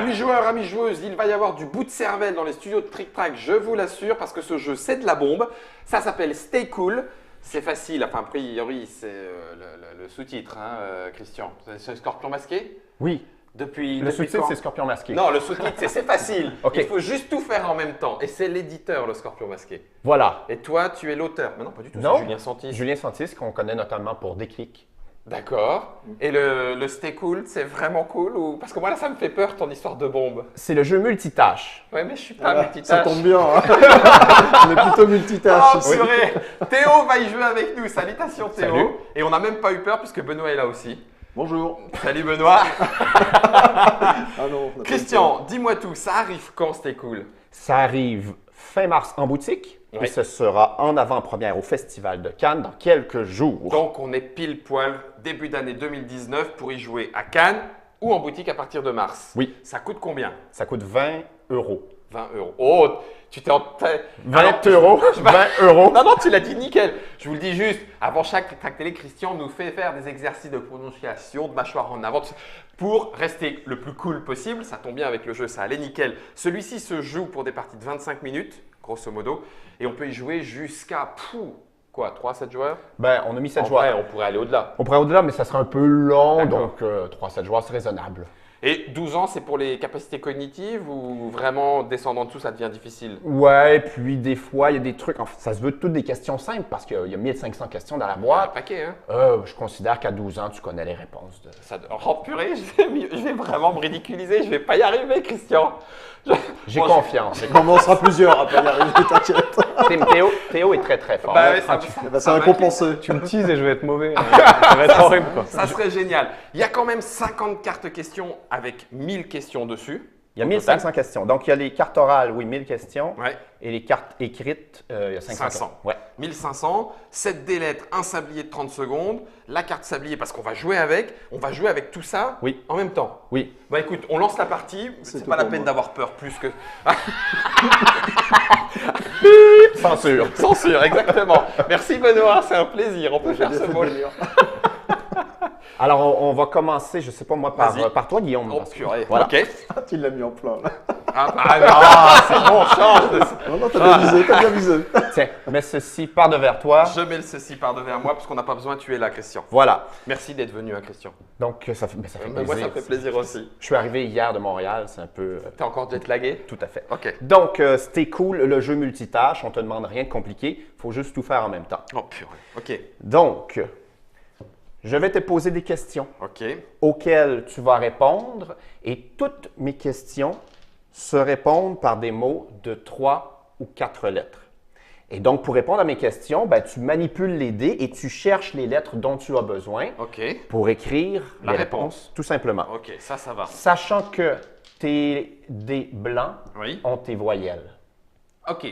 Amis joueurs, amis joueuses, il va y avoir du bout de cervelle dans les studios de Trick Track, je vous l'assure, parce que ce jeu, c'est de la bombe. Ça s'appelle Stay Cool. C'est facile, enfin, a priori, c'est le sous-titre, hein, Christian. C'est Scorpion masqué? Oui. Le sous-titre, c'est Scorpion masqué. Non, le sous-titre, c'est facile. Okay. Il faut juste tout faire en même temps. Et c'est l'éditeur, le Scorpion masqué. Voilà. Et toi, tu es l'auteur. Mais non, pas du tout. Non, Julien Santis. Julien Santis, qu'on connaît notamment pour Déclic. D'accord. Et le Stay Cool, c'est vraiment cool ou... Parce que moi, là, ça me fait peur, ton histoire de bombe. C'est le jeu multitâche. Ouais, mais je suis pas multitâche. Ça tombe bien. Hein. On est plutôt multitâche. Oh, purée. Théo va y jouer avec nous. Salutations, Théo. Salut. Et on n'a même pas eu peur puisque Benoît est là aussi. Bonjour. Salut, Benoît. Ah non, on a pas Christian, dis-moi tout. Ça arrive quand, Stay Cool? Ça arrive fin mars en boutique Oui. et ce sera en avant-première au Festival de Cannes dans quelques jours. Donc, on est pile poil début d'année 2019 pour y jouer à Cannes ou en boutique à partir de mars. Oui. Ça coûte combien? Ça coûte 20 €. 20 €. Oh, tu t'es en... 20 €? 20 €? Non, non, tu l'as dit nickel. Je vous le dis juste, avant chaque track télé, Christian nous fait faire des exercices de prononciation, de mâchoire en avant, pour rester le plus cool possible. Ça tombe bien avec le jeu, ça allait nickel. Celui-ci se joue pour des parties de 25 minutes, grosso modo, et on peut y jouer jusqu'à, quoi, 3-7 joueurs? Ben, on a mis 7 En joueurs. vrai, on pourrait aller au-delà. On pourrait au-delà, mais ça sera un peu long, D'accord. donc 3-7 joueurs, c'est raisonnable. Et 12 ans, c'est pour les capacités cognitives ou vraiment descendre en dessous, ça devient difficile? Ouais, puis des fois, il y a des trucs. En fait, ça se veut toutes des questions simples parce qu'il y a 1500 questions dans la Un boîte. paquet, hein? Je considère qu'à 12 ans, tu connais les réponses. Ça... Oh purée, je vais vraiment me ridiculiser, je vais pas y arriver, Christian. J'ai Bon, confiance. On en sera plusieurs à pas y arriver, t'inquiète. Théo est très très fort. Bah ouais, Ça va compenser. Tu me teases et je vais être mauvais. Ça va être horrible, quoi. Ça serait génial. Il y a quand même 50 cartes questions avec 1000 questions dessus. Il y a 1500 questions. Donc, il y a les cartes orales, oui, 1000 questions. Ouais. Et les cartes écrites, il y a 500. 500. Ouais. 1500, 7 des lettres, un sablier de 30 secondes, la carte sablier parce qu'on va jouer avec. On va jouer avec tout ça Oui. en même temps. Oui. Bah écoute, on lance la partie. C'est tout pas la pour peine moi. d'avoir peur plus que. Censure. Censure, exactement. Merci Benoît, c'est un plaisir. On peut faire bien ce fait de mot. venir. Alors, on va commencer, je ne sais pas moi, Vas-y. par toi, Guillaume. Oh parce que- purée. Voilà. Ok. Ah, tu l'as mis en plein. Là. Ah c'est bon, change. Non, non, t'as bien visé, t'as bien visé. Tiens, mets ceci par devers toi. Je mets le ceci par devers moi parce qu'on n'a pas besoin, tu es là, Christian. Voilà. Merci d'être venu, hein, Christian. Donc, ça fait plaisir. Moi, ça me fait plaisir aussi. Je suis arrivé hier de Montréal, c'est un peu… T'es encore jet lagué? tout à fait. Ok. Donc, c'était cool, le jeu multitâche. On ne te demande rien de compliqué. Il faut juste tout faire en même temps. Oh purée. Ok. Donc, je vais te poser des questions Ok. auxquelles tu vas répondre et toutes mes questions se répondent par des mots de 3 ou 4 lettres. Et donc, pour répondre à mes questions, ben, tu manipules les dés et tu cherches les lettres dont tu as besoin Ok. pour écrire La les réponse. réponses, tout simplement. Ok, ça va. Sachant que tes dés blancs Oui. ont tes voyelles Ok.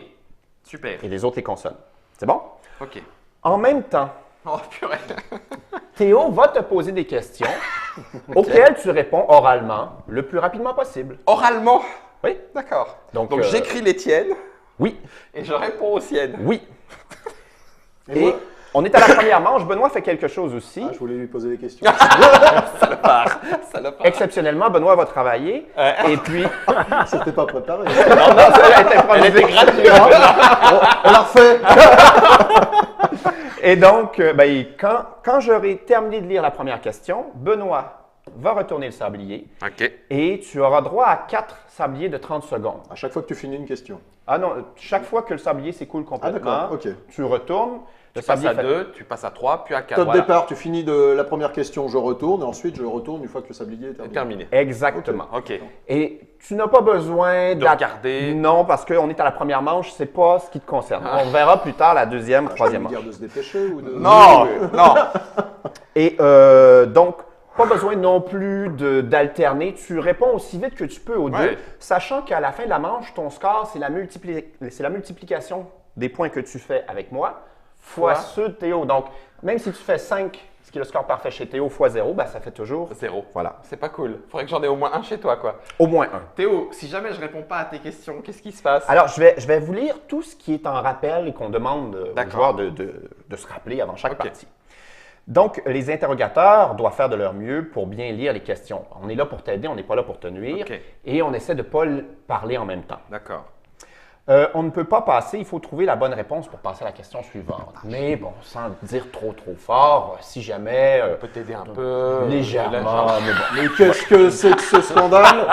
Super. et les autres les consonnes. C'est bon? Ok. En même temps, Oh purée. Théo va te poser des questions auxquelles tu réponds oralement le plus rapidement possible. Oralement. Oui? D'accord. Donc, Donc j'écris les tiennes Oui, et je réponds aux siennes. oui. Et Et moi on est à la première manche. Benoît fait quelque chose aussi. Ah, je voulais lui poser des questions. Salopard. Salopard. Exceptionnellement, Benoît va travailler. Et puis, C'était pas préparé. elle était gratuite. On l'a refait. Et donc, quand j'aurai terminé de lire la première question, Benoît va retourner le sablier Ok. et tu auras droit à 4 sabliers de 30 secondes. À chaque fois que tu finis une question. Ah non, chaque fois que le sablier s'écoule Ah, complètement, d'accord, ok. tu retournes. Le Tu passes sablier à fait- 2, tu passes à 3, puis à 4. Top Voilà. départ, tu finis de la première question, je retourne, et ensuite je retourne une fois que le sablier est C'est terminé. terminé. Exactement. Ok. Et tu n'as pas besoin De regarder. Non, parce qu'on est à la première manche, c'est pas ce qui te concerne. On verra plus tard la deuxième, Je peux troisième lui manche. dire de se dépêcher ou de… Non, non. Et donc, pas besoin non plus d'alterner. Tu réponds aussi vite que tu peux aux deux, Ouais. sachant qu'à la fin de la manche, ton score, c'est la multiplication des points que tu fais avec moi fois ceux de Théo. Donc, même si tu fais 5, ce qui est le score parfait chez Théo, fois 0, ben, ça fait toujours 0. Voilà. C'est pas cool. Faudrait que j'en ai au moins un chez toi, quoi. Au moins un. Théo, si jamais je réponds pas à tes questions, qu'est-ce qui se passe? Alors, je vais vous lire tout ce qui est en rappel et qu'on demande aux D'accord. joueurs de se rappeler avant chaque Ok. partie. Donc, les interrogateurs doivent faire de leur mieux pour bien lire les questions. On est là pour t'aider, on n'est pas là pour te nuire. OK. Et on essaie de ne pas parler en même temps. D'accord. On ne peut pas passer, il faut trouver la bonne réponse pour passer à la question suivante. Mais bon, sans dire trop fort, si jamais... On peut t'aider un peu. légèrement, mais bon. Mais qu'est-ce que c'est que ce scandale?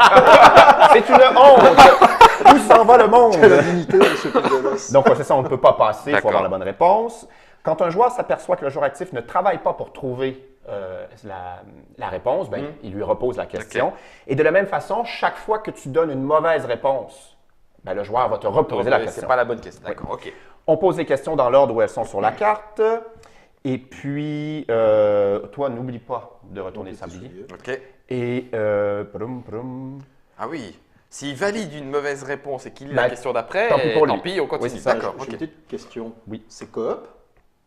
C'est une honte! Où s'en va le monde? La dignité de ce Pigeonnos. Donc, c'est ça, on ne peut pas passer, il faut D'accord. avoir la bonne réponse. Quand un joueur s'aperçoit que le joueur actif ne travaille pas pour trouver la réponse, ben, il lui repose la question. Ok. Et de la même façon, chaque fois que tu donnes une mauvaise réponse, ben, le joueur va te reposer la question. C'est pas la bonne question. D'accord, OK. On pose les questions dans l'ordre où elles sont sur la carte. Et puis, toi, n'oublie pas de retourner le sablier. OK. Et, brum, brum. Ah oui. S'il valide une mauvaise réponse et qu'il lit Ben, la question d'après, tant pis pour lui. tant pis, on continue. Oui, c'est ça. D'accord, J'ai une OK. petite question. Oui. C'est coop?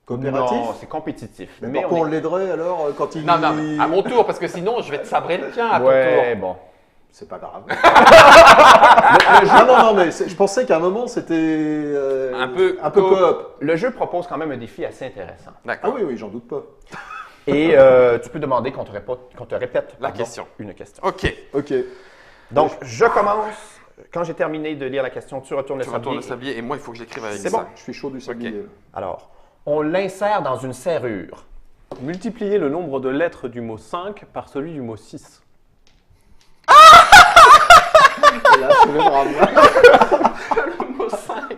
Coopératif? Non, c'est compétitif. Mais pourquoi on l'aiderait alors quand il... Non, non, mais à mon tour, parce que sinon, je vais te sabrer le tien à ton Ouais, tour. bon. C'est pas grave. Non, mais je pensais qu'à un moment c'était Un peu coop. Le jeu propose quand même un défi assez intéressant. Ah D'accord. oui, j'en doute pas. Et tu peux demander qu'on te répète La pardon, question. une question. OK. Ok. Donc, je commence. Quand j'ai terminé de lire la question, tu retournes le Tu retournes sablier. le sablier et moi, il faut que j'écrive avec C'est ça. bon. Je suis chaud du sablier. Alors, on l'insère dans une serrure. Multiplier le nombre de lettres du mot 5 par celui du mot 6. Et là, je vais me ramener. Le mot 5,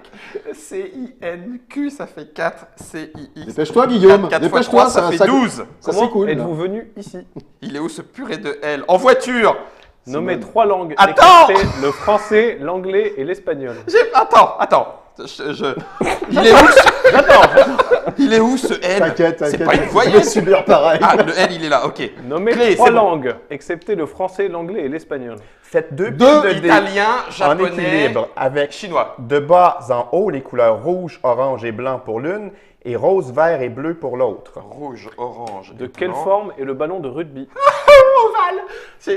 C-I-N-Q, ça fait 4, C-I-X. Dépêche-toi, Guillaume. 4 fois Dépêche-toi, 3, ça fait 12. Ça, c'est Comment cool. êtes-vous là. venu ici? Il est où ce purée de L? En voiture. Nommez 3 langues. Attends Excepté le français, l'anglais et l'espagnol. Attends. Il est où Il est où ce L? T'inquiète, C'est t'inquiète. pas une Je vais voyelle. subir pareil. Ah, le L, il est là, ok. Nommez Clé, 3 c'est bon. langues, excepté le français, l'anglais et l'espagnol. Faites deux Deux, piles de dés italien, en japonais, équilibre avec chinois. de bas en haut les couleurs rouge, orange et blanc pour l'une et rose, vert et bleu pour l'autre. Rouge, orange. De et quelle blanc. forme est le ballon de rugby? Ovale.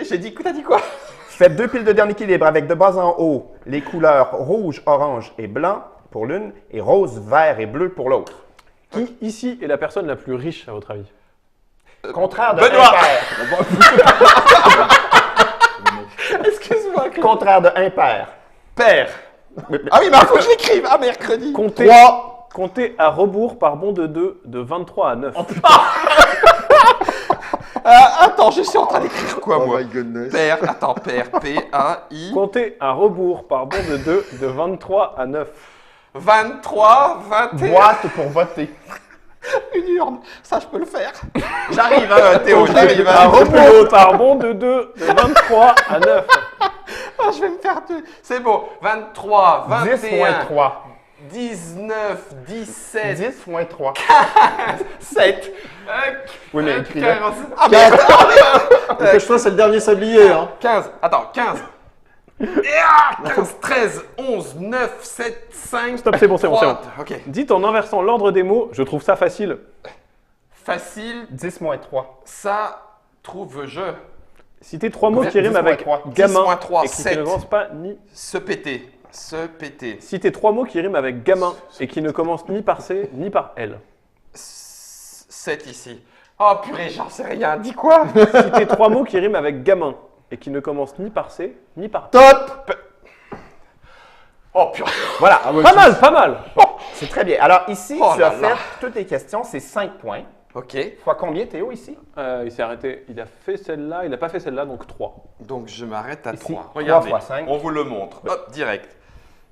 J'ai dit, t'as dit quoi? Faites deux piles de dés en équilibre avec de bas en haut les couleurs rouge, orange et blanc pour l'une et rose, vert et bleu pour l'autre. Qui ici est la personne la plus riche à votre avis? Contraire de Benoît. impair. Excuse-moi. Contraire de impair. Père. Ah oui, mais il faut que je l'écrive. Ah, mercredi. Comptez à rebours par bond de 2 de 23 à 9. Attends, je suis en train d'écrire quoi, Oh moi? my goodness. Père, attends, père, P-A-I. Comptez à rebours par bond de 2 de 23 à 9. 23, 21. Boîte pour voter. Une urne. Ça, je peux le faire. J'arrive, hein, Théo, j'arrive. À hein. rebours par bond de 2 de 23 à 9. Ah, je vais me faire tuer. C'est bon. 23, 21. 10 moins 3. 19, 17, 10 moins 3. 7. Oui, mais écris-le. 15. Ah, merde. Dépêche-toi, c'est le dernier sablier. Hein. 15. Attends, 15. 15, 13, 11, 9, 7, 5. Stop, c'est bon, c'est bon, c'est bon. Ok. Dites en inversant l'ordre des mots, je trouve ça facile. Facile. 10 moins 3. Ça trouve je. Citez 3 mots 10 qui riment moins avec 3. gamin 10 moins 3, et qui 7. ne commencent pas ni. Se péter. Se péter. Citez 3 mots qui riment avec gamin et qui ne commencent ni par C ni par L. 7 ici. Oh purée, j'en sais rien. Dis quoi? Citez 3 mots qui riment avec gamin et qui ne commencent ni par C ni par T. Top. Oh purée. Voilà. Pas mal, pas mal. C'est très bien. Alors ici, Oh tu as là là. fait toutes les questions, c'est 5 points. Ok. Fois combien, Théo, ici? Il s'est arrêté. Il a fait celle-là, il n'a pas fait celle-là, donc 3. Donc je m'arrête à Ici, 3. 3 Regardez, fois 5. on vous le montre. Hop, direct.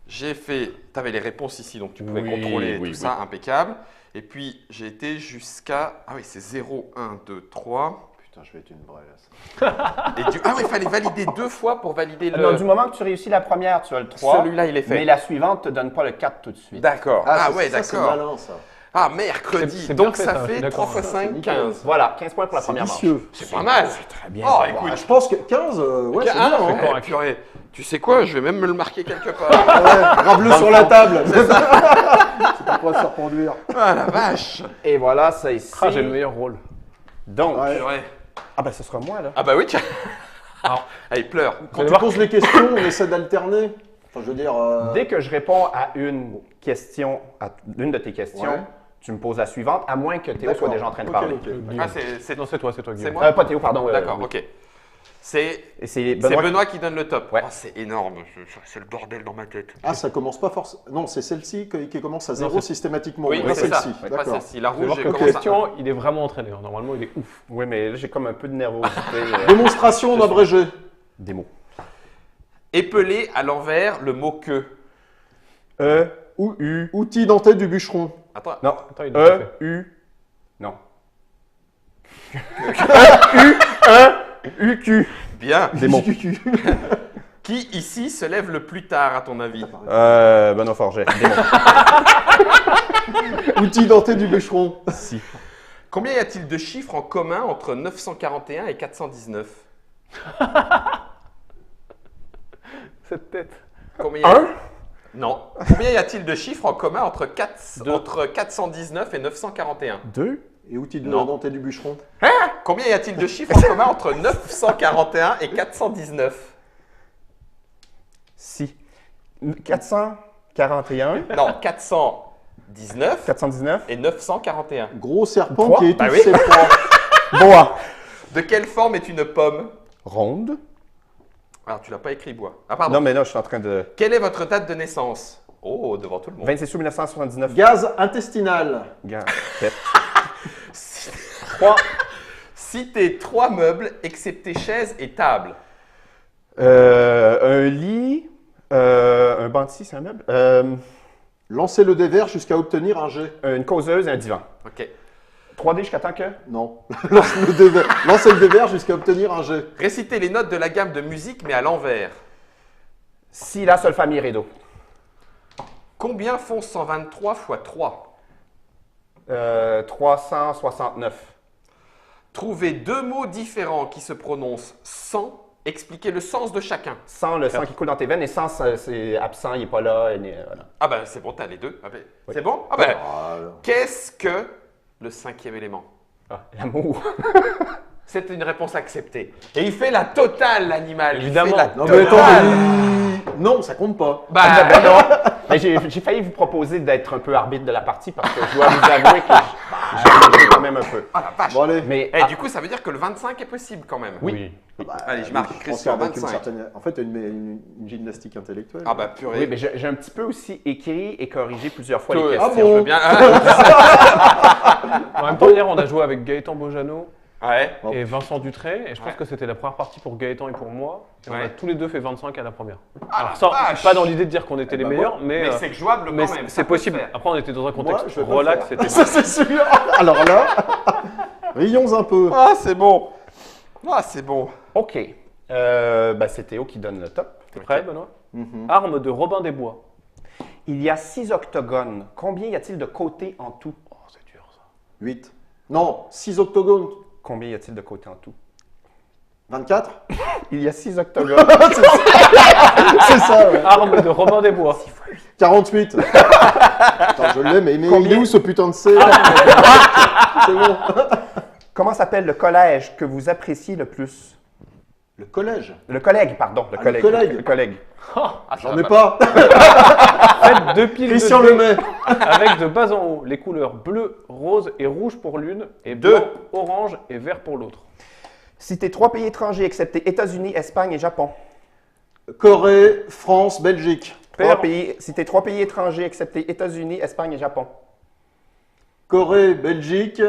J'ai fait. Tu avais les réponses ici, donc tu pouvais Oui, contrôler oui, tout ça, impeccable. Et puis j'ai été jusqu'à. Ah oui, c'est 0, 1, 2, 3. Putain, je vais être une vraie là. Et ah oui, il fallait valider 2 fois pour valider le. Non, du moment que tu réussis la première, tu as le 3. Celui-là, il est fait. Mais la suivante ne te donne pas le 4 tout de suite. D'accord. Ah, ouais, ça, c'est d'accord. malin ça. Ah, mercredi. C'est bien Donc fait, ça ça, je suis fait d'accord. 3 fois 5, nickel. 15. Voilà, 15 points pour la C'est première manche. vicieux. C'est pas mal. Très bien. Oh, Ah, écoute. je pense que 15, ouais, c'est bien. Ah, Hein. purée. Tu sais quoi? Je vais même me le marquer quelque part. Ouais, grave-le sur la table. C'est pour pas se faire conduire. Ah la vache. Et voilà, ça ici. Ah, j'ai le meilleur rôle. Donc, Ouais. Purée. ah ben ce sera moi là. Ah bah oui, tiens. Allez, pleure. Quand tu poses les questions, on essaie d'alterner. Enfin, je veux dire. Dès que je réponds à une question, à l'une de tes questions, Ouais. tu me poses la suivante, à moins que Théo soit D'accord. déjà en train de Ok, parler. ok. Ah, c'est Non, c'est toi, c'est Guillaume. moi. Pas Théo, pardon. D'accord, oui. ok. C'est Et c'est c'est Benoît. Benoît qui donne le top. Ouais. Oh, c'est énorme. C'est le bordel dans ma tête. Ah, ça commence pas forcément. Non, c'est celle-ci qui commence à 0 c'est- systématiquement. Oui, pas c'est ça. celle-ci. Pas D'accord. celle-ci. La Vous allez rouge voir que commence à Christian, il est vraiment entraîné. Hein. Normalement, il est ouf. Oui, mais là, j'ai comme un peu de nervosité. Démonstration en abrégé. Des mots. épeler à l'envers le mot que. Ou U. Outil denté du bûcheron. Attends. Non. Attends, il l'a fait. U. Non. UQ. Bien. Des mots. Qui ici se lève le plus tard à ton avis? Benoît Forget. Des mots. Outil denté du bûcheron. Si. Combien y a-t-il de chiffres en commun entre 941 et 419? Cette tête. Combien y a- Non. Combien y a-t-il de chiffres en commun entre 419 et 941? 2. Et outil Non. denté du bûcheron. Combien y a-t-il de chiffres en commun entre 941 et 419? Si. 441. Non, 419 419. et 941. Gros serpent Quoi qui étouffe Bah oui. ses proies. Bois. De quelle forme est une pomme? Ronde. Alors, tu l'as pas écrit, bois. Ah, pardon. Non, mais là, je suis en train de. Quelle est votre date de naissance? Oh, devant tout le monde. 26 août 1979. Gaz intestinal. Gars, tête. 3. Citez 3 meubles, excepté chaises et tables. Un lit. Un banc de scie, c'est un meuble. Lancez le dé vert jusqu'à obtenir un jet. Une causeuse et un divan. Ok. 3D jusqu'à temps que. Non. Lancez le dé vert jusqu'à obtenir un jet. Récitez les notes de la gamme de musique, mais à l'envers. Si, la, sol, fa, mi, ré, do. Combien font 123 fois 3? 369. Trouvez 2 mots différents qui se prononcent sans. Expliquez le sens de chacun. Sans le sang qui coule dans tes veines et sans, c'est absent, il n'est pas là. Voilà. Ah ben c'est bon, t'as les deux. Ah ben, c'est bon? Ah ben, qu'est-ce que le 5e élément? Ah, l'amour. C'est une réponse acceptée. Et il fait la totale, l'animal. Il Évidemment. fait la Non, mais totale. attends, non, ça compte pas. Bah, Ben non. Mais j'ai failli vous proposer d'être un peu arbitre de la partie parce que je dois vous avouer que j'ai quand même un peu. Ah la vache. Bon, allez. Mais Eh, du coup, ça veut dire que le 25 est possible quand même. Oui. Allez, je marque pense Christian qu'avec une 25. certaine- En fait, tu as une gymnastique intellectuelle. Ah bah purée. oui, mais j'ai un petit peu aussi écrit et corrigé plusieurs fois Toi, les ah questions. bon je veux bien. En même temps, hier, on a joué avec Gaëtan Bojano Ouais. Oh. et Vincent Dutré. Et je pense Ouais. que c'était la première partie pour Gaëtan et pour moi. Et on Ouais. a tous les deux fait 25 à la première. Ah, Alors, la sans- vache. pas dans l'idée de dire qu'on était les bah, meilleurs, mais, Mais c'est jouable quand mais même. ça c'est peut se possible. faire. Après, on était dans un Moi, contexte je vais pas le relax. faire. C'était Ça, c'est sûr. Alors là, rions un peu. Ah, c'est bon. Ah, c'est bon. OK. Ben, c'est Théo qui donne le top. T'es prêt, Benoît? Mhm. Arme de Robin des Bois. Il y a 6 octogones. Combien y a-t-il de côtés en tout? Oh, c'est dur ça. 8. Non, 6 octogones. Combien y a-t-il de côtés en tout? 24. Il y a 6 octogones. C'est ça, ouais. Arme de Robin des Bois. 48. Attends, je l'ai, mais il est où ce putain de C là? C'est bon. Comment s'appelle le collège que vous appréciez le plus? Le collège. Le collègue, pardon. Le Ah, collègue. le collègue. Le collègue. J'en ai pas. Faites 2 piles Christian de Lemay. avec de bas en haut les couleurs bleu, rose et rouge pour l'une et Deux. blanc, orange et vert pour l'autre. Citez 3 pays étrangers excepté États-Unis, Espagne et Japon. Corée, France, Belgique. Citez 3 pays étrangers excepté États-Unis, Espagne et Japon. Corée, Belgique,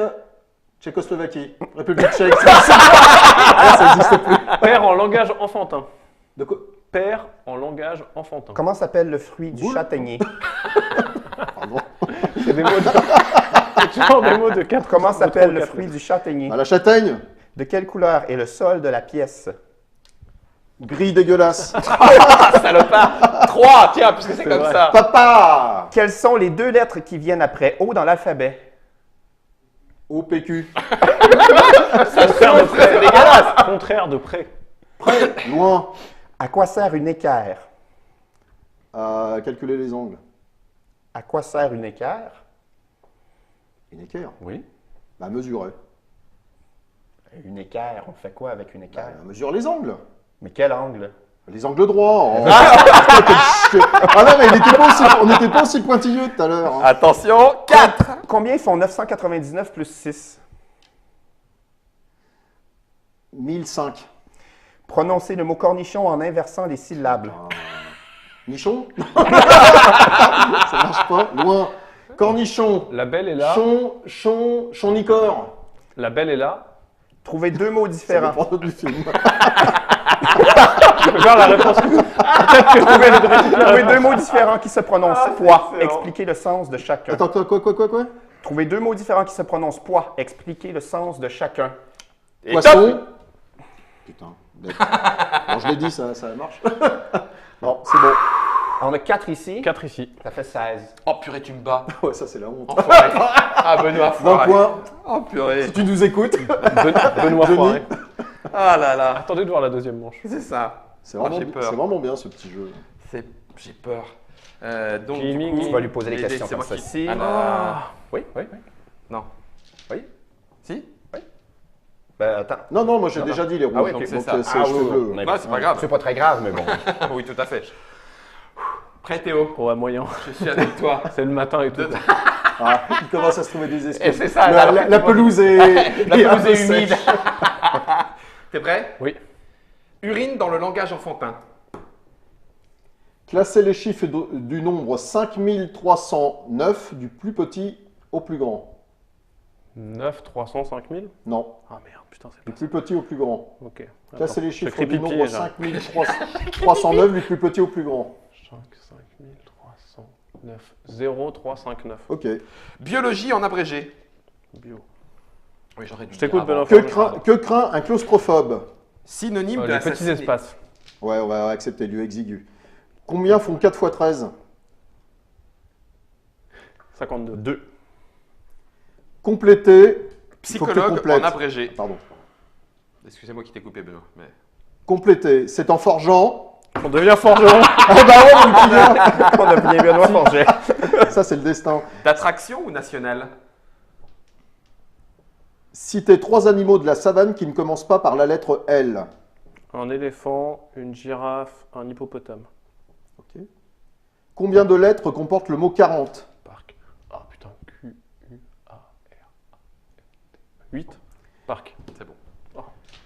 Tchécoslovaquie. République tchèque. Ça existe plus. Père en langage enfantin. De quoi? Père en langage enfantin. Comment s'appelle le fruit du Boule. châtaignier? Pardon. C'est des mots de... c'est genre des mots de 4. Comment s'appelle le fruit du châtaignier? À la châtaigne. De quelle couleur est le sol de la pièce? Gris dégueulasse. Salopard. 3, tiens, puisque c'est comme vrai. ça. Papa. Quelles sont les 2 lettres qui viennent après O dans l'alphabet? OPQ. Contraire de près. Contraire de près. Près. Loin. À quoi sert une équerre? À calculer les angles. À quoi sert une équerre? Une équerre. Oui. Bah, mesurer. Une équerre, on fait quoi avec une équerre? Mesure les angles. Mais quel angle? Les angles droits. Oh. Ah non, mais on n'était pas aussi pointilleux tout à l'heure. Hein. Attention, 4. Combien font 999 plus 6? 1005. Prononcez le mot cornichon en inversant les syllabes. Nichon? Ça marche pas. Loin. Cornichon. La belle est là. Chonicor. La belle est là. Trouvez deux mots différents. C'est le du film. Je peux faire la réponse. Peut-être que je pouvais le Trouvez deux mots différents qui se prononcent poids. Expliquez le sens de chacun. Attends, quoi? Trouvez deux mots différents qui se prononcent poids. Expliquez le sens de chacun. Et Poisson. Putain. Bon, je l'ai dit, ça marche. Bon, c'est bon. On a 4 ici. 4 ici. Ça fait 16. Oh purée, tu me bats. Ouais, ça c'est la honte. Enfoiré. Ah, Benoît, 20 foiré. points. Oh purée. Si tu nous écoutes. Benoît Denis. Foiré. Ah là là. Attendez de voir la deuxième manche. C'est ça. C'est Ah, vraiment, j'ai peur. c'est vraiment bien ce petit jeu. J'ai peur. Donc, Jimmy, du coup, Tu vas lui poser des questions c'est comme moi qui- ceci. Ah, là. Oui, oui. Non. Oui. Si? Ben, attends. Non, moi j'ai déjà dit les rouges. Ah oui, ok, donc c'est donc, ça. c'est Ah cheveux oui, bleus. oui. Ouais, c'est pas grave. C'est pas très grave, mais bon. Oui, tout à fait. Prêt Théo? Ouais, moyen. Je suis avec toi. C'est le matin et tout. Ah, il commence à se trouver des Et excuses. c'est ça. La pelouse est, La est un pelouse peu est humide. sèche. T'es prêt? Oui. Urine dans le langage enfantin. Classez les chiffres du nombre 5309 du plus petit au plus grand. 9, 300, 5000. Non, Ah merde, putain, c'est du pas ça. plus petit au plus grand. Ok. Classez les je chiffres crie du pipi, nombre genre. 5309 du plus petit au plus grand. 5, 5309. 0, 3, 5, 9. Ok. Biologie en abrégé. Bio. Oui, j'aurais dû Je t'écoute, dire avant. Benoît. Que craint un claustrophobe? Synonyme de Les petits assassiné. espaces. Ouais, on va accepter lieu exigu. Combien font 4 x 13? 52. 2. Complétez. Il faut que tu Psychologue complètes. en abrégé. Pardon. Excusez-moi qui t'ai coupé, Benoît. Mais... Complétez. C'est en forgeant. On devient forgeron. Ah bah ouais, mon petit gars. On a bien Benoît Forget. Ça, c'est le destin. D'attraction ou nationale? Citez 3 animaux de la savane qui ne commencent pas par la lettre L. Un éléphant, une girafe, un hippopotame. Ok. Combien de lettres comporte le mot 40? Parc. Ah putain. Q, U, A, R. 8. Parc. C'est bon.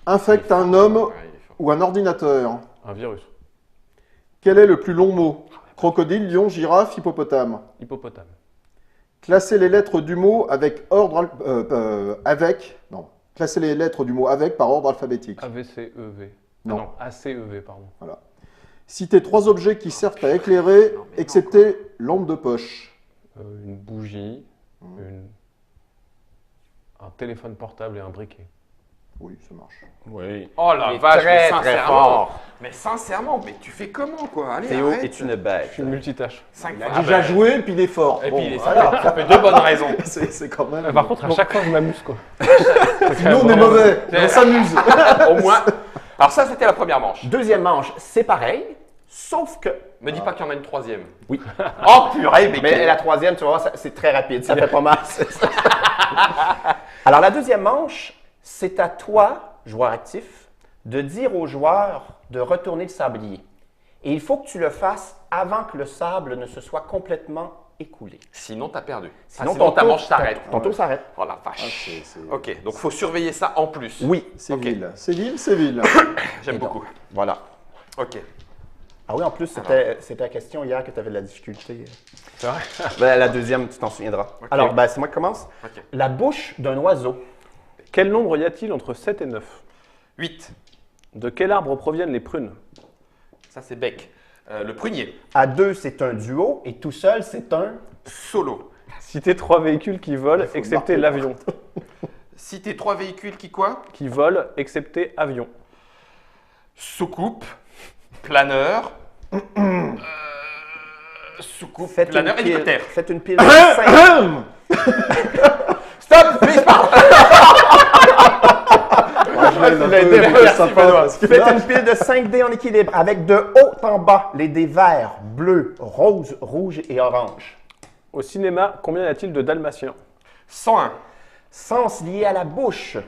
Infecte un homme Ouais, il est fort. ou un ordinateur. Un virus. Quel est le plus long mot? Crocodile, lion, girafe, hippopotame. Hippopotame. Classez les lettres du mot avec ordre Classez les lettres du mot avec par ordre alphabétique. AVCEV. Non. Ah non, ACEV, pardon. Citez 3 objets qui servent à éclairer, Non, mais excepté lampe de poche. Une bougie, un téléphone portable et un briquet. Oui, ça marche. Oui. Oh la Il est vache, mais très, très sincèrement. fort. Mais sincèrement, mais tu fais comment, quoi? Allez, Théo arrête. est une Je bête. suis une multitâche. 5 Il a fois. déjà Ah bah, joué, puis il est fort. Et Bon, puis, voilà. ça fait 2 bonnes raisons. C'est quand même... Par contre, à chaque fois, je m'amuse, quoi. Nous, on est mauvais, mais on s'amuse. Au moins. Alors ça, c'était la première manche. Deuxième manche, c'est pareil, sauf que... Me dis pas qu'il y en a une troisième. Oui. Oh purée, mais, Mais la troisième, tu vas voir, c'est très rapide, ça fait pas mal. Alors la deuxième manche, c'est à toi, joueur actif, de dire aux joueurs de retourner le sablier. Et il faut que tu le fasses avant que le sable ne se soit complètement écoulé. Sinon, t'as perdu. Sinon, Sinon ta tour- manche s'arrête. Ton tour s'arrête. Oh la Ah, vache. c'est- Ok, donc faut surveiller ça en plus. Oui, C'est Ok. vil. C'est vil, c'est vil. J'aime Et donc, beaucoup. voilà. Ok. Ah oui, en plus, c'était la question hier que tu avais de la difficulté. C'est vrai? Ben, la deuxième, tu t'en souviendras. Alors, ben, c'est moi qui commence. Ok. La bouche d'un oiseau. Quel nombre y a-t-il entre 7 et 9? 8. De quel arbre proviennent les prunes? Ça, c'est bec. Le prunier. À deux, c'est un duo. Et tout seul, c'est un... Solo. Citez 3 véhicules qui volent, faut excepté le marquer. l'avion. Citer 3 véhicules qui quoi? Qui volent, excepté avion. Soucoupe, planeur, soucoupe, Faites planeur, une pile, hélicoptère. faites une pile de 5. Stop, please, pardon. Faites une pile de 5 dés en équilibre avec de haut en bas les dés verts, bleus, roses, rouges et oranges. Au cinéma, combien y a-t-il de dalmatiens? 101. Sens lié à la bouche.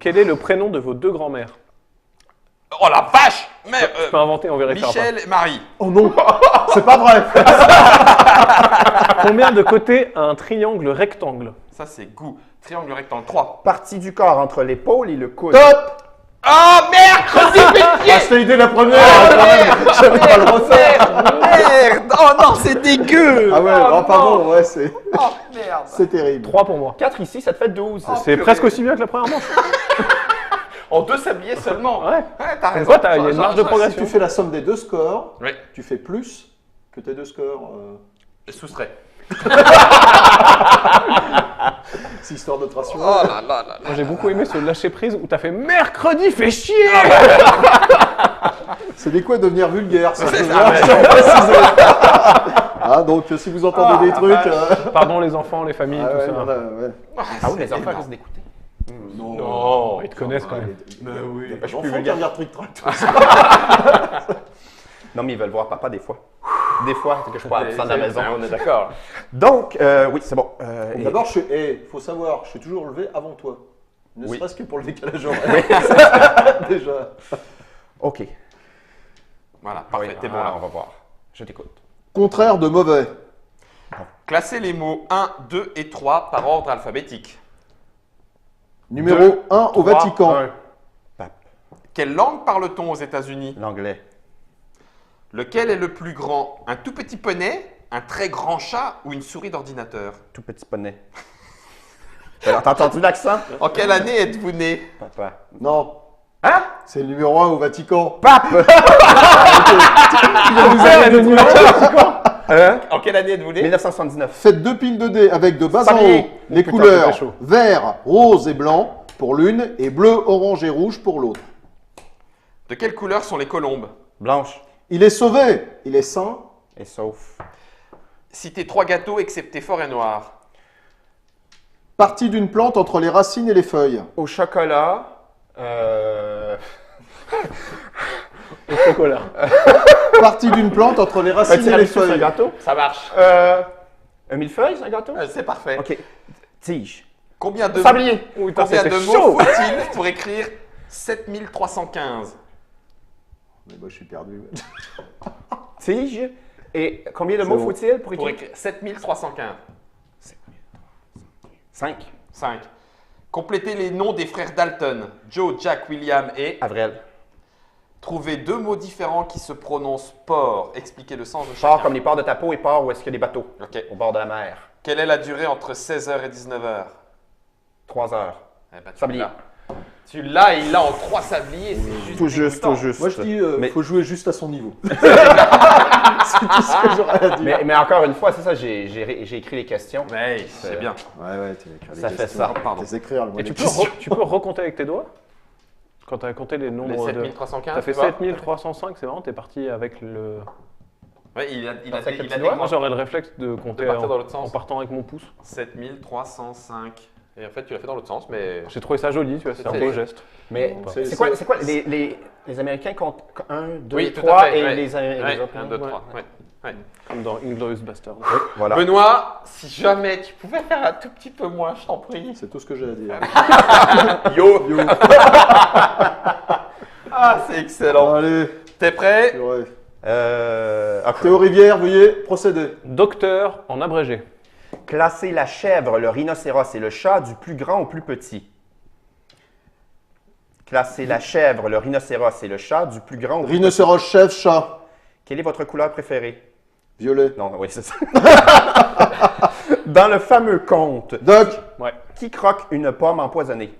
Quel est le prénom de vos deux grands-mères? Oh la vache! Mais Je peux inventer, on vérifiera Michel et Marie. Oh non, c'est pas vrai. pas. Combien de côtés a un triangle rectangle? Ça, c'est goût. Triangle rectangle 3. Partie du corps entre l'épaule et le coude. Top. Oh merde! Ah, je t'ai aidé la première. quand même. J'avais pas le refaire. Merde! Oh non, c'est dégueu! Ah ouais, oh, pas bon, ouais, c'est Oh merde! c'est terrible. 3 pour moi. 4 ici, ça te fait 12. C'est purée. presque aussi bien que la première manche. En 2 sabliers seulement. Ouais. T'as Comme raison. quoi, il y a une marge de Si progression. tu fais la somme des deux scores, Oui. tu fais plus que tes deux scores. Soustrait. C'est histoire de te Oh rassurer. là là là. Moi, j'ai beaucoup aimé ce lâcher prise où t'as fait mercredi, fais chier. C'est des quoi devenir vulgaire, ça. C'est je ça, veux préciser. Ah, donc si vous entendez des trucs. Pardon les enfants, les familles, Ah tout ouais, ça. non, là, ouais. Ah oui, les enfants risquent d'écouter. Non. Non. Ils te connaissent quand même. Mais oui. Je suis plus plus vulgaire. vulgaire truc trac. Non, mais ils veulent voir papa des fois. Des fois, c'est que je suis pas absent de la maison. On est d'accord. Donc, oui, c'est bon. Et- D'abord, faut savoir, je suis toujours levé avant toi. Ne Oui. serait-ce que pour le décalage horaire. Déjà. OK. Voilà, parfait, Oui, t'es bon ah, là. on va voir. Je t'écoute. Contraire de mauvais. Classez les mots 1, 2 et 3 par ordre alphabétique. Numéro 1 au Vatican. 1. Pape. Quelle langue parle-t-on aux États-Unis? L'anglais. Lequel est le plus grand? Un tout petit poney, un très grand chat ou une souris d'ordinateur? Tout petit poney. Alors, t'as entendu l'accent? En quelle année êtes-vous né? Papa. Non, Hein? c'est le numéro 1 au Vatican. Pape! En quelle année êtes-vous né? 1979. Faites 2 piles de dés avec de bas en Sablier. haut les putain, couleurs c'était chaud. vert, rose et blanc pour l'une et bleu, orange et rouge pour l'autre. De quelle couleur sont les colombes? Blanche. Il est sauvé, il est sain. Et sauf. Citez 3 gâteaux excepté fort et noir. Partie d'une plante entre les racines et les feuilles. Au chocolat. Au chocolat. Partie d'une plante entre les racines et les Tiramisu, c'est un feuilles. gâteau? Ça marche. Un millefeuille, c'est un gâteau? C'est parfait. OK. Tige. Combien de, Sablier. Oui, putain, combien c'était de mots chaud. faut-il pour écrire 7315? Mais moi je suis perdu. Tige. Et combien de C'est mots bon. faut-il pour Pour écrire? écrire 7315. 5. 5. Complétez les noms des frères Dalton. Joe, Jack, William et... Avril. Trouvez 2 mots différents qui se prononcent port. Expliquez le sens de Port chacun. comme les ports de ta peau et port où est-ce qu'il y a des bateaux? Ok. Au bord de la mer. Quelle est la durée entre 16h et 19h? 3 heures. Eh ben, tu Sablier. l'as. Tu l'as et il l'a en 3 sabliers. C'est juste Tout juste, dégoûtant. tout juste. Moi je dis, Mais- faut jouer juste à son niveau. c'est tout ce que j'aurais à dire. Mais encore une fois, c'est ça, j'ai écrit les questions. Ouais, c'est bien. Ouais, tu écris Ça fait ça. Pardon. T'es écrire, moi, Et les tu peux, questions. tu peux recompter avec tes doigts? Quand tu as compté les Les nombres de... 7315. T'as fait tu vois 7305, c'est marrant, t'es parti avec le... Ouais, il a Avec le des petit doigt. Moi j'aurais le réflexe de compter partir dans l'autre sens. en partant avec mon pouce. 7305. Et en fait, tu l'as fait dans l'autre sens, mais. J'ai trouvé ça joli, tu vois, c'est un C'est- beau geste. Mais C'est- c'est quoi les Américains comptent 1, 2, Oui, tout à 3 fait, et ouais. les Ouais, autres? 1, 2, Ouais. 3. Ouais. Comme dans Inglourious Bastard. Voilà. Benoît, si jamais tu pouvais faire un tout petit peu moins, je t'en prie. C'est tout ce que j'ai à dire. Yo Yo. Ah, c'est excellent. Allez, T'es prêt? purée. Ok. Théo Rivière, veuillez procéder. Docteur en abrégé. Classer la chèvre, le rhinocéros et le chat du plus grand au plus petit. Classer la chèvre, le rhinocéros et le chat du plus grand au plus petit. Rhinocéros, chef, chat. Quelle est votre couleur préférée? Violet. Non, oui, c'est ça. Dans le fameux conte, Doc. Ouais. qui croque une pomme empoisonnée?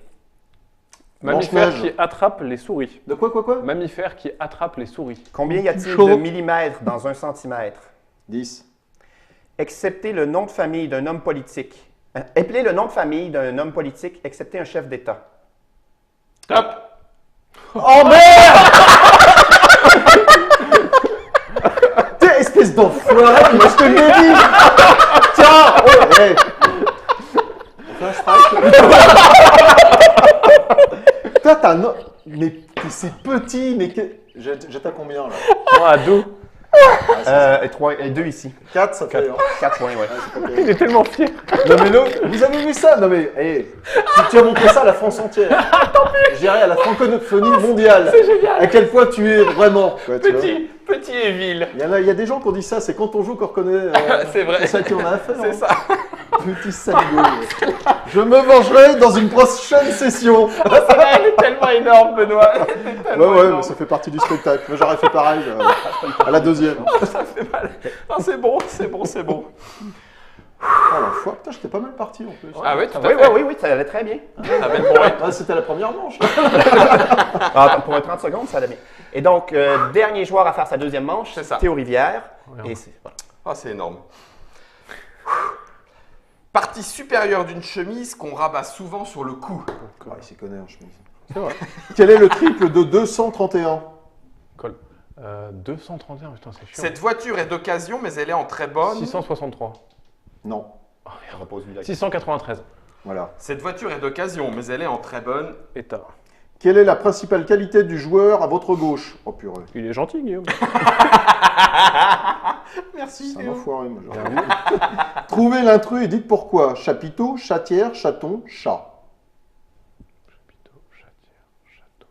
Mammifère Blanche-Neige. qui attrape les souris. De quoi Mammifère qui attrape les souris. Combien y a-t-il Chaud. de millimètres dans un centimètre? 10. Excepté le nom de famille d'un homme politique. Appelez le nom de famille d'un homme politique, excepté un chef d'État. Top! Oh merde! T'es espèce d'enfoiré, moi je te l'ai dit! Tiens! Oh, hey. Toi, t'as. Mais c'est petit, mais. J'étais à combien là? Moi à 2. Et 2 ici. 4, ça fait. 4 points, ouais. Il est tellement fier. Non mais non, vous avez vu ça? Non mais, tu as montré ça à la France entière. Je dirais à la francophonie mondiale. C'est génial. À quel point tu es vraiment. quoi, tu vois. Petit et vil. Il y a des gens qui ont dit ça, c'est quand on joue qu'on reconnaît. C'est vrai. C'est ça qui en a affaire. C'est hein. ça. Petit saligo. Je me vengerai dans une prochaine session. Elle est tellement énorme, Benoît. Elle est tellement Ouais, énorme. mais ça fait partie du spectacle. Moi, j'aurais fait pareil à la deuxième. Ça fait mal. Non, c'est bon, c'est bon, c'est bon. Ah la foi, putain, j'étais pas mal parti en plus. Ah oui, tout à Oui, fait. oui, ça allait très bien. T'avais le bon rythme. Ah, c'était la première manche. Attends, pour un 30 secondes, ça allait bien. Et donc, dernier joueur à faire sa deuxième manche, C'est ça. Théo Rivière. Ouais. Et c'est voilà. Ah, c'est énorme. Partie supérieure d'une chemise qu'on rabat souvent sur le cou. Ouais, il s'y connaît en chemise. C'est vrai. Quel est le triple de 231? Colle. 231, putain, c'est chiant. Cette voiture est d'occasion, mais elle est en très bonne. 663. Non. Repose-lui la 693. Voilà. Cette voiture est d'occasion, mais elle est en très bonne. État. Quelle est la principale qualité du joueur à votre gauche? Oh purée. Il est gentil, Guillaume. Merci, Ça m'a foiré, moi. Trouvez l'intrus et dites pourquoi. Chapiteau, chatière, chaton, chat. Chapiteau, chatière, château,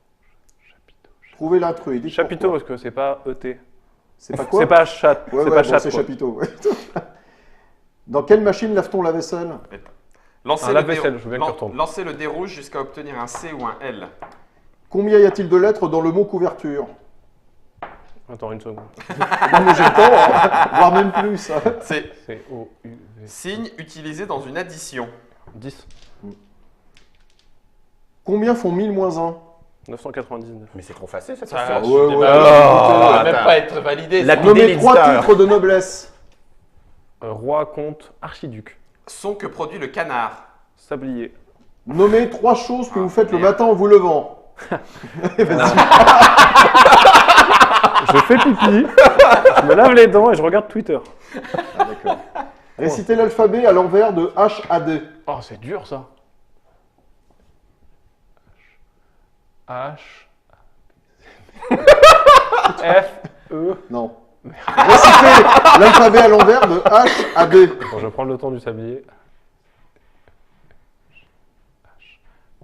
chapiteau. Trouvez l'intrus et dites Chapiteau, pourquoi. parce que c'est pas ET. C'est pas quoi? C'est pas chat. Ouais, c'est ouais, pas bon, chat. c'est quoi. chapiteau. ouais. Dans quelle machine lave-t-on la vaisselle? Lancez Un le lave-vaisselle, dé- je veux bien que tu retournes. Lancez le dé rouge jusqu'à obtenir un C ou un L. Combien y a-t-il de lettres dans le mot couverture? Attends une seconde. Non, mais j'ai le temps, hein, voire même plus. hein. C'est C'est O-U-V. signe utilisé dans une addition. 10. Combien font 1000 moins 1? 999. Mais c'est trop facile, cette Ça, question. je ouais, suis ouais. débarrassé. Oh, Ça va même attends. pas être validé. La- ça. Nommez L'idée 3 l'éditeur. titres de noblesse. Roi, comte, archiduc. Son que produit le canard. Sablier. Nommez 3 choses que vous faites le merde. matin en vous levant. Je fais pipi, je me lave les dents et je regarde Twitter. Ah, d'accord. Récitez l'alphabet à l'envers de H à D. Oh, c'est dur ça. H. F. E. Non. Récitez l'alphabet à l'envers de H à D. Bon, je vais prendre le temps du sablier.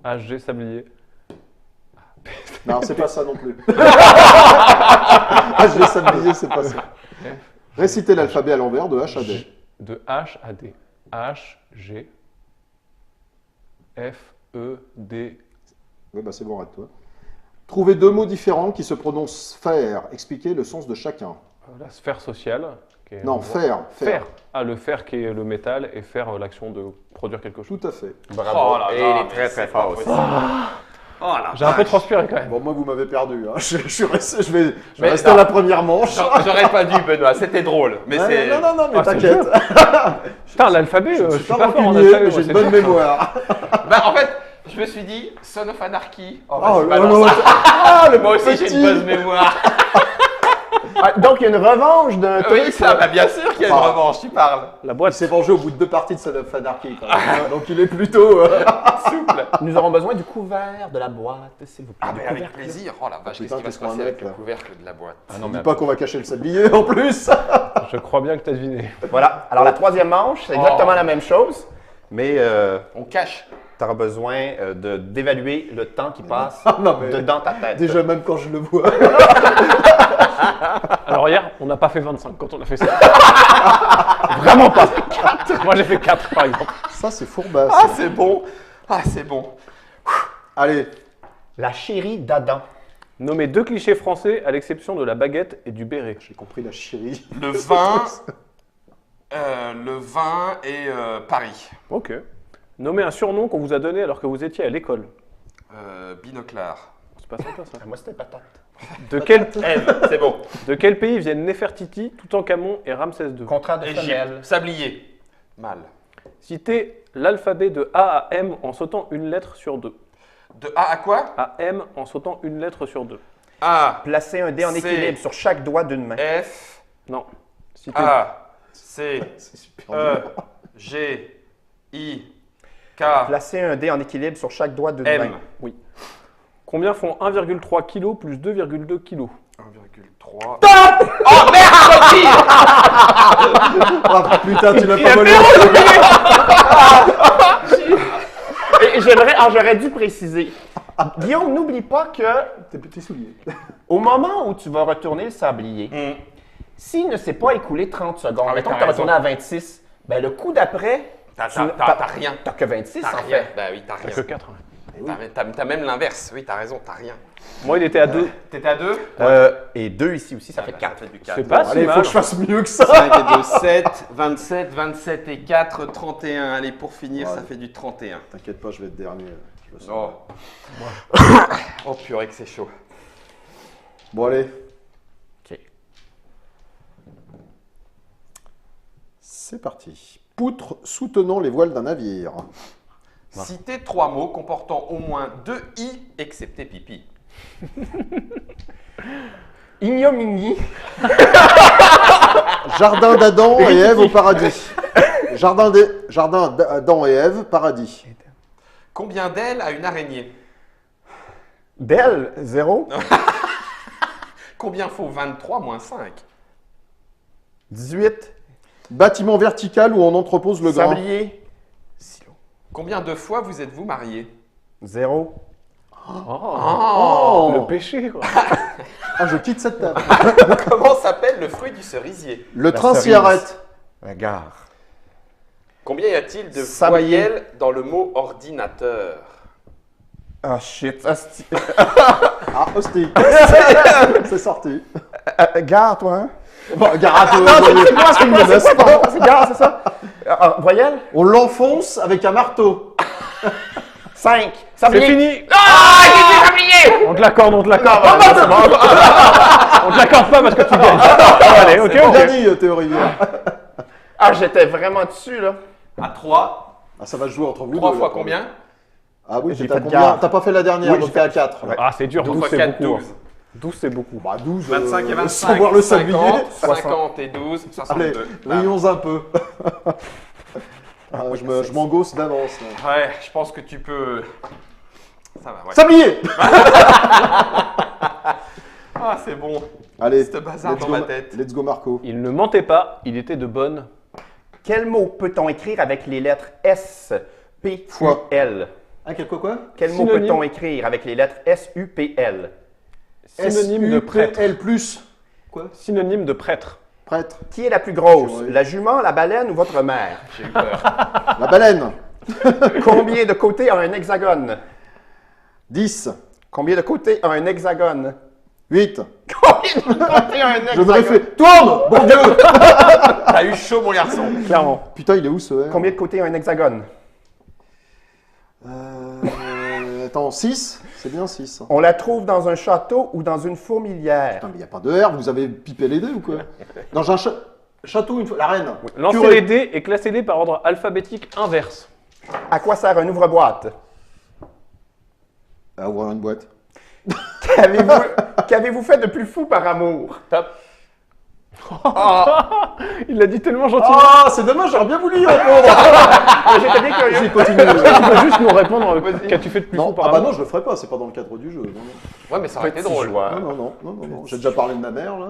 H. G. Sablier. Non, c'est pas ça non plus. Ah, je l'ai sablier, c'est pas ça. Récitez l'alphabet à l'envers de H à D. De H à D. H. G. F. E. D. Oui, bah c'est bon, arrête-toi. Trouvez 2 mots différents qui se prononcent faire. Expliquez le sens de chacun. La sphère sociale. Qui est Non, faire. Fer. Ah, le fer qui est le métal et faire l'action de produire quelque chose. Tout à fait. Bravo. Oh là Et là, il est mais très c'est très pas fort aussi. possible. Oh la J'ai un peu vache. transpiré quand même. Bon, moi, vous m'avez perdu. hein. Je vais Mais rester non. à la première manche. J'aurais pas dû, Benoît. C'était drôle. Mais Ouais, c'est. non, mais Ah, c'est t'inquiète. Putain, l'alphabet, je Je suis suis pas pas fort en rancunier, alphabet. mais moi, j'ai une c'est bonne dur, ça. mémoire. Bah, en fait, je me suis dit, Son of Anarchy. Oh, Oh, vas-y, le- balance. Ah, le Moi aussi, j'ai petit. une bonne mémoire. Ah, donc, il y a une revanche d'un Oui, truc. ça, bah, bien sûr qu'il y a une Ah. revanche. Tu parles. La Il boîte, s'est vengé au bout de 2 parties de Son of Anarchy. quand même, hein. Donc il est plutôt. Souple. Nous aurons besoin du couvert de la boîte, s'il vous plaît. Ah, Du mais avec couvercle. plaisir. Oh la vache, Putain, qu'est-ce qui va t'es se trop un passer mec, avec le là. couvercle de la boîte? Ah non, Dis mais pas qu'on va cacher le sablier en plus. je crois bien que t'as deviné. Voilà. Alors, la troisième manche, c'est exactement Oh. la même chose, mais On cache. tu auras besoin d'évaluer le temps qui passe non, mais- dans ta tête. Déjà, même quand je le vois. Alors hier, on n'a pas fait 25 quand on a fait ça. Vraiment pas. Moi j'ai fait 4 par exemple. Ça, c'est fourbasse. Ah, c'est bon. Ah, c'est bon. Allez, La chérie d'Adam. Nommez 2 clichés français à l'exception de la baguette et du béret. j'ai compris la chérie. Le vin et Paris. Ok. Nommez un surnom qu'on vous a donné alors que vous étiez à l'école. Binoclard. C'est pas sympa ça. Ah, moi, c'était patate. De quel, C'est bon. de quel pays viennent Néfertiti, Toutankhamon et Ramsès II? Contrat de femelle. Égypte. Sablier. Mal. Citez l'alphabet de A à M en sautant une lettre sur 2. De A à quoi? A M en sautant une lettre sur 2. A, Placez un dé en C'est- équilibre sur chaque doigt d'une main. F, Non. Citez. A, C, C'est super E, dur. G, I, K, Placez un dé en équilibre sur chaque doigt d'une M. main. Oui. Combien font 1,3 kg plus 2,2 kg? 1,3. Oh merde! Ah putain, tu l'as pas volé. Et j'aurais dû préciser. Guillaume, n'oublie pas que Tes petits souliers. au moment où tu vas retourner le sablier, s'il ne s'est pas écoulé 30 secondes, Ah oui, mettons t'as que tu as raison. retourné à 26, ben le coup d'après, T'as tu- rien. T'as que 26 T'as en rien. fait. Bah oui, t'as T'as rien. que 4. T'as même l'inverse. Oui, t'as raison, t'as rien. Moi, il était à 2. T'étais à 2? Et 2 ici aussi, ça fait 4. Ça fait du 4. C'est pas Bon, si allez, mal. faut que je fasse mieux que ça. 5 et 2, 7, 27, 27 et 4, 31. Allez, pour finir, Ouais. ça fait du 31. T'inquiète pas, je vais être dernier. Je le sens. Oh. Oh purée que c'est chaud. Bon, allez. Ok. C'est parti. Poutre soutenant les voiles d'un navire. Citez 3 mots comportant au moins 2 i excepté pipi. Ignominie. Jardin d'Adam et Ève au paradis. Jardin d'Adam et Ève, paradis. Combien d'ailes a une araignée? Belle, 0. Combien faut 23 moins 5? 18. Bâtiment vertical où on entrepose le grain. Sablier. Silo. Combien de fois vous êtes-vous marié? 0. Oh, le péché, quoi. Ah, je quitte cette table. Comment s'appelle le fruit du cerisier? Le La train s'y cerise. arrête. La gare. Combien y a-t-il de Sablier. voyelles dans le mot ordinateur? Ah shit. Asti. Ah, hostie. C'est sorti. Gare, toi, hein? Bon, gare Non, c'est quoi, c'est quoi, c'est quoi? C'est gare, c'est ça? Voyelle? On l'enfonce avec un marteau. 5. C'est Sablier. fini. Ah, il était sablier! On te l'accorde, on te l'accorde. Non, c'est bon. On te l'accorde pas parce que tu gagnes. Allez, ok, Bien ok. dit, Théo Rivière. Ah, j'étais vraiment dessus, là. À 3. Ah, ça va se jouer entre vous 3 deux. fois là, combien? Ah oui, J'ai t'as fait combien? gare. T'as pas fait la dernière, Oui, donc j'ai t'es à 4. Ah, c'est dur. 12 12, fois c'est 4, beaucoup. 12. 12, c'est beaucoup. Bah 12. 25 et 25. Sans voir le sablier. 50, 50 et 12, Allez, 62. rions un peu. Ah, je m'engosse d'avance. là. Ouais, je pense que tu peux... Ça va, ouais. Sablier. Ah, c'est bon. Allez, Ce bazar dans ma tête. Let's go Marco. Il ne mentait pas, il était de bonne. Quel mot peut-on écrire avec les lettres S, P, Foi. U, L? Ah, quoi? Quel mot Synonyme. peut-on écrire avec les lettres S, U, P, L? Synonyme de prêtre. L+. Quoi? Synonyme de prêtre. Prêtre. Qui est la plus grosse? Ouais. La jument, la baleine ou votre mère? J'ai eu peur. La baleine. Combien de côtés a un hexagone? 10. Combien de côtés a un hexagone? 8. Combien de côtés a un Je devrais hexagone? faire. Tourne. Bon Dieu. T'as eu chaud, mon garçon. Clairement. Putain, il est où ce R? Combien de côtés a un hexagone? Attends, 6? C'est bien 6. On la trouve dans un château ou dans une fourmilière? Putain, mais il n'y a pas de R, vous avez pipé les dés ou quoi? Dans un château, une fois. La reine. Lancer Curé. les dés et classer les dés par ordre alphabétique inverse. À quoi sert un ouvre-boîte? À ouvrir une boîte. Qu'avez-vous fait de plus fou par amour? Top. Il l'a dit tellement gentiment. Ah, c'est dommage, j'aurais bien voulu y répondre. J'étais bien curieux. J'ai continué. Tu peux juste nous répondre qu'as-tu fait de plus Non, fou par ah bah amour non, je le ferai pas, c'est pas dans le cadre du jeu. Non, Ouais, mais ça aurait été Petit drôle. joueur. non. J'ai déjà parlé de ma mère, là.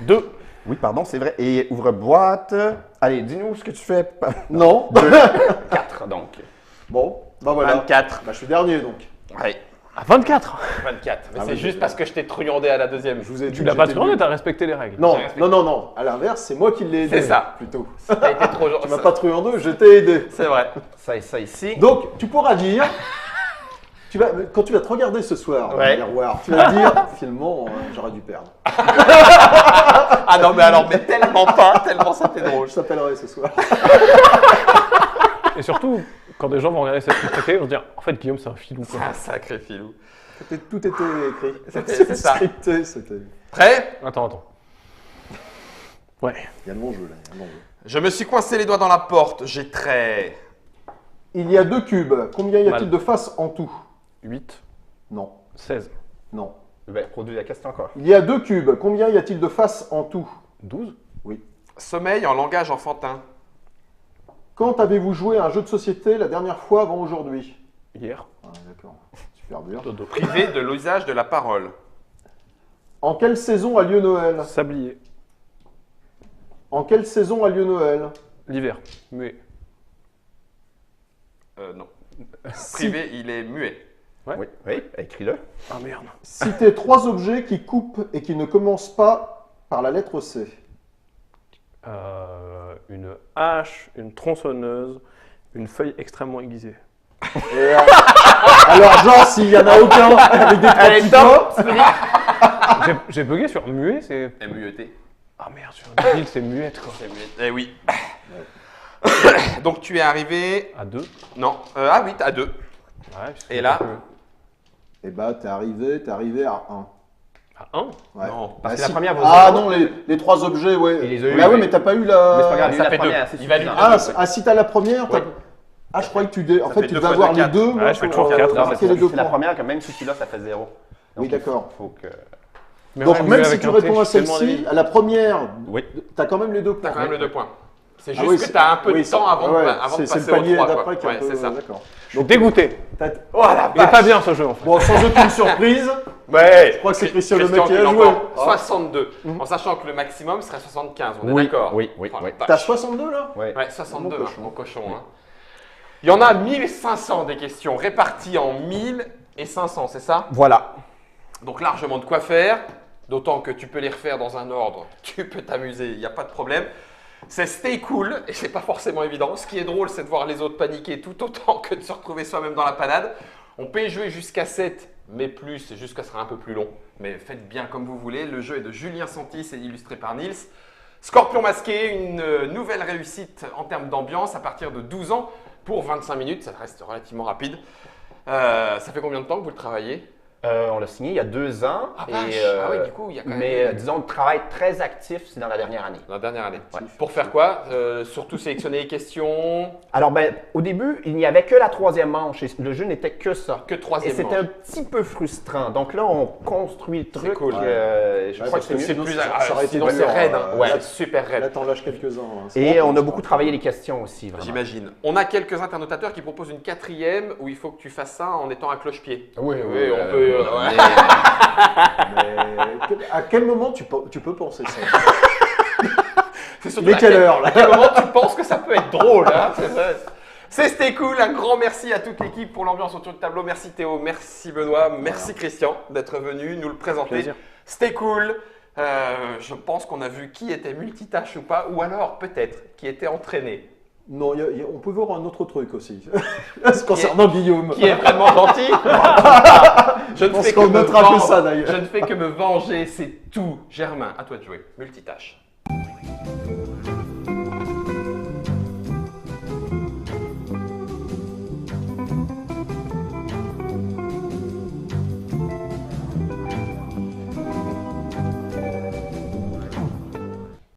2. Oui, pardon, c'est vrai. Et ouvre-boîte. Allez, dis-nous ce que tu fais. Non. 4, donc. Bon, bah voilà. 24. Bah je suis dernier, donc. Ouais, À 24. 24. Mais Ah c'est oui, juste j'ai- parce que je t'ai truandé à la deuxième. Je vous ai dit Tu que l'as pas j'étais truandé, nul. t'as respecté les règles. Non, J'ai respecté. non. À l'inverse, c'est moi qui l'ai aidé. C'est ça. Plutôt. T'as été trop Tu m'as pas trué en deux, je t'ai aidé. C'est vrai. Ça ici. Donc, tu pourras dire. Quand tu vas te regarder ce soir dans Ouais. le miroir, tu vas te dire, finalement, j'aurais dû perdre. Ah non, mais alors, mais tellement pas, tellement ça fait drôle. Je t'appellerai ce soir. Et surtout, quand des gens vont regarder cette truc, ils vont se dire en fait, Guillaume, c'est un filou. Quoi. C'est un sacré filou. Tout était écrit. C'est ça. Scripté, c'était. Prêt? Attends. Ouais. Il y a le bon jeu là. Il y a le bon jeu. Je me suis coincé les doigts dans la porte. J'ai très... Il y a 2 cubes. Combien y a-t-il Mal. de faces en tout? 8, Non. 16, Non. Ben, produis la question encore. Il y a 2 cubes. Combien y a-t-il de faces en tout? 12, Sommeil en langage enfantin. Quand avez-vous joué à un jeu de société la dernière fois avant aujourd'hui? hier. Ah, d'accord. Super dur. Dodo. Privé de l'usage de la parole. En quelle saison a lieu Noël? Sablier. En quelle saison a lieu Noël? L'hiver. Muet. Non. Privé, il est muet. Ouais. Oui, oui, écris-le. Ah merde. Citez 3 objets qui coupent et qui ne commencent pas par la lettre C. Une hache, une tronçonneuse, une feuille extrêmement aiguisée. Et, alors, genre, s'il n'y en a aucun avec des trois Allez, petits top. points, J'ai bugué sur muet, c'est. M-U-E-T. Ah merde, sur une ville, c'est muette quoi. C'est muet. Eh oui. Donc tu es arrivé. À 2. Non. Ah oui, à 2. Ouais, Et là eh bah, t'es arrivé à 1. À 1. Ouais. Non. Parce Bah, que la si. première vaut Ah zéro. non, les 3 objets, ouais. Il les a eu, Bah oui, oui. mais t'as pas eu Mais c'est pas la. grave, ça la fait première, deux. c'est Il valide. suffisant. Si t'as la première, t'as. Ouais. Ah, je croyais que en Ça fait, fait tu deux devais fois avoir deux, les quatre. deux. Ouais, moi, je fais pour, toujours quatre, Non, marquer mais les deux c'est la points. première que même si celui-là, ça fait 0. Oui, d'accord. Faut que... Donc, même si tu réponds à celle-ci, à la première, Oui. t'as quand même les 2 T'as points. quand même les 2 points. C'est Ah juste oui, que c'est- t'as un peu oui, de temps avant, ouais, avant de c'est passer le au palier 3. d'après qui est un Ouais, peu. c'est ça. D'accord. Je suis dégoûté. Oh la Il est pas bien ce jeu en fait. Bon, sans aucune surprise, Ouais. je crois que c'est Christian le mec qui qui a joué. l'emporte. Ah. 62. En sachant que le maximum serait 75. On est Oui, d'accord? oui, oui, Oh la oui. vache. T'as 62 là? Ouais. Ouais, 62, Mon hein, cochon. mon cochon. Hein. Il y en a 1500 des questions réparties en 1000 et 500, c'est ça? Voilà. Donc largement de quoi faire, d'autant que tu peux les refaire dans un ordre, tu peux t'amuser, il n'y a pas de problème. C'est stay cool et c'est pas forcément évident. Ce qui est drôle, c'est de voir les autres paniquer tout autant que de se retrouver soi-même dans la panade. On peut y jouer jusqu'à 7, mais plus, c'est juste que ça sera un peu plus long. Mais faites bien comme vous voulez. Le jeu est de Julien Santis et illustré par Nils. Scorpion masqué, une nouvelle réussite en termes d'ambiance à partir de 12 ans pour 25 minutes. Ça reste relativement rapide. Ça fait combien de temps que vous le travaillez? On l'a signé il y a 2 ans. Ah, et, vache. Ah oui, du coup, il y a quand même- Mais disons, le travail très actif, c'est dans la dernière année. La dernière année. Ouais. Pour faire quoi? Surtout sélectionner les questions. Alors, ben, au début, il n'y avait que la 3e manche et le jeu n'était que ça. Que Et troisième c'était un manche. petit peu frustrant. Donc là, on construit le truc. cool. Je Ouais, crois que parce c'est que mieux. C'est Sinon, plus ça aurait été sinon dur, c'est raide. hein. Ouais, Là- c'est super raide. Là, t'en lâches quelques-uns. hein. C'est Et bon, on a ça. beaucoup travaillé les questions aussi, vraiment. J'imagine. On a quelques internautateurs qui proposent une 4e où il faut que tu fasses ça en étant à cloche-pied. Oui, Oui, on peut. Ouais. Mais à quel moment tu peux penser ça? C'est surtout Il est quelle heure, là? à quel moment tu penses que ça peut être drôle, hein? C'était cool. Un grand merci à toute l'équipe pour l'ambiance autour du tableau. Merci Théo, merci Benoît, merci Christian d'être venu nous le présenter. Plaisir. C'était cool. Je pense qu'on a vu qui était multitâche ou pas, ou alors peut-être qui était entraîné. Non, on peut voir un autre truc aussi. C'est concernant Guillaume. Qui est vraiment gentil. Je ne pense fais qu'on que me notera que venge. ça, d'ailleurs. Je ne fais que me venger, c'est tout. Germain, à toi de jouer. Multitâche.